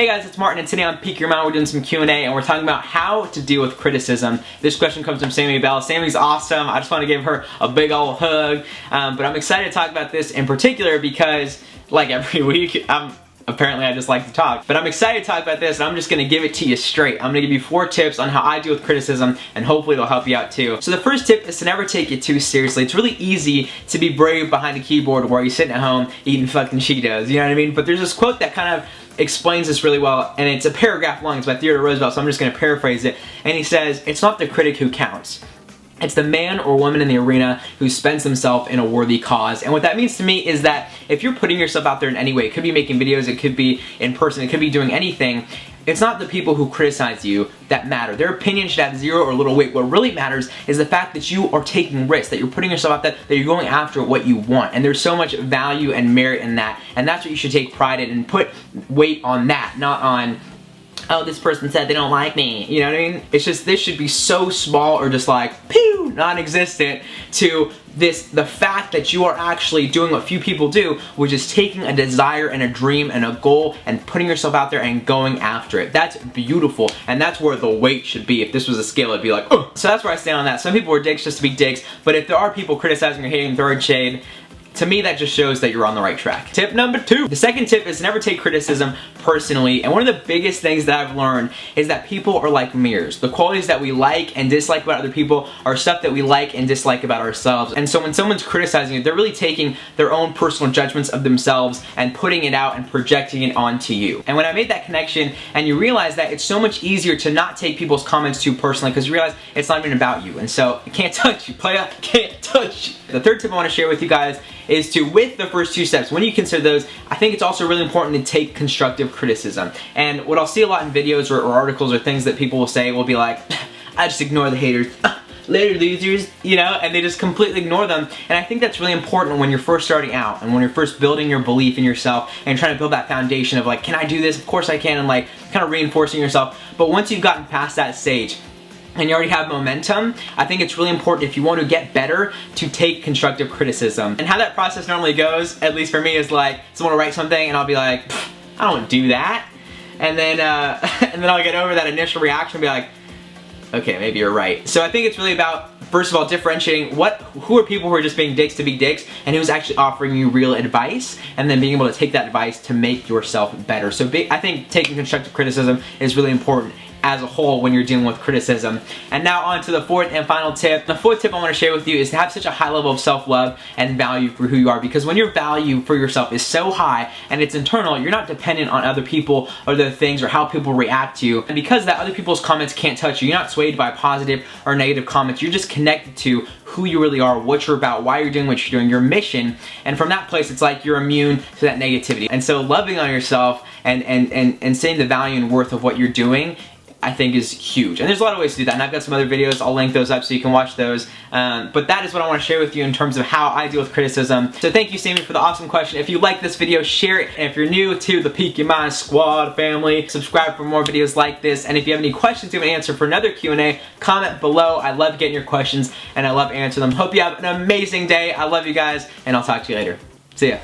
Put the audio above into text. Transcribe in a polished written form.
Hey guys, it's Martin, and today on Peak Your Mind we're doing some Q&A, and we're talking about how to deal with criticism. This question comes from Sammy Bell. Sammy's awesome. I just want to give her a big old hug. But I'm excited to talk about this in particular because, like every week, apparently I just like to talk. But I'm excited to talk about this, and I'm just going to give it to you straight. I'm going to give you 4 tips on how I deal with criticism, and hopefully they'll help you out too. So the first tip is to never take it too seriously. It's really easy to be brave behind a keyboard while you're sitting at home eating fucking Cheetos, you know what I mean? But there's this quote that kind of explains this really well, and it's a paragraph long. It's by Theodore Roosevelt, so I'm just going to paraphrase it. And he says, "It's not the critic who counts. It's the man or woman in the arena who spends himself in a worthy cause." And what that means to me is that if you're putting yourself out there in any way, it could be making videos, it could be in person, it could be doing anything, it's not the people who criticize you that matter. Their opinion should have 0 or little weight. What really matters is the fact that you are taking risks, that you're putting yourself out there, that you're going after what you want. And there's so much value and merit in that. And that's what you should take pride in and put weight on that, not on, oh, this person said they don't like me. You know what I mean? It's just, this should be so small or just like, pew, non-existent to the fact that you are actually doing what few people do, which is taking a desire and a dream and a goal and putting yourself out there and going after it. That's beautiful, and that's where the weight should be. If this was a scale, it'd be like, oh. So that's where I stand on that. Some people are dicks just to be dicks, but if there are people criticizing or hating, throwing shade, to me, that just shows that you're on the right track. Tip number 2. The second tip is never take criticism personally. And one of the biggest things that I've learned is that people are like mirrors. The qualities that we like and dislike about other people are stuff that we like and dislike about ourselves. And so when someone's criticizing you, they're really taking their own personal judgments of themselves and putting it out and projecting it onto you. And when I made that connection and you realize that, it's so much easier to not take people's comments too personally because you realize it's not even about you. And so, it can't touch you, playa, can't touch you. The third tip I want to share with you guys is to, with the first 2 steps, when you consider those, I think it's also really important to take constructive criticism. And what I'll see a lot in videos or articles or things that people will say will be like, I just ignore the haters, later losers, you know, and they just completely ignore them. And I think that's really important when you're first starting out and when you're first building your belief in yourself and trying to build that foundation of like, can I do this? Of course I can, and like kind of reinforcing yourself. But once you've gotten past that stage, and you already have momentum, I think it's really important, if you want to get better, to take constructive criticism. And how that process normally goes, at least for me, is like someone will write something and I'll be like, I don't do that. And then I'll get over that initial reaction and be like, okay, maybe you're right. So I think it's really about, first of all, differentiating who are people who are just being dicks to be dicks and who's actually offering you real advice, and then being able to take that advice to make yourself better. So I think taking constructive criticism is really important as a whole when you're dealing with criticism. And now on to the 4th and final tip. The 4th tip I want to share with you is to have such a high level of self-love and value for who you are, because when your value for yourself is so high and it's internal, you're not dependent on other people or other things or how people react to you. And because that, other people's comments can't touch you. You're not swayed by positive or negative comments. You're just connected to who you really are, what you're about, why you're doing what you're doing, your mission. And from that place, it's like you're immune to that negativity. And so loving on yourself and seeing the value and worth of what you're doing, I think, is huge. And there's a lot of ways to do that, and I've got some other videos, I'll link those up so you can watch those. But that is what I want to share with you in terms of how I deal with criticism. So thank you, Sammy, for the awesome question. If you like this video, share it. And if you're new to the Peak Your Mind squad family, subscribe for more videos like this. And if you have any questions you want to answer for another Q&A, comment below. I love getting your questions, and I love answering them. Hope you have an amazing day. I love you guys, and I'll talk to you later. See ya.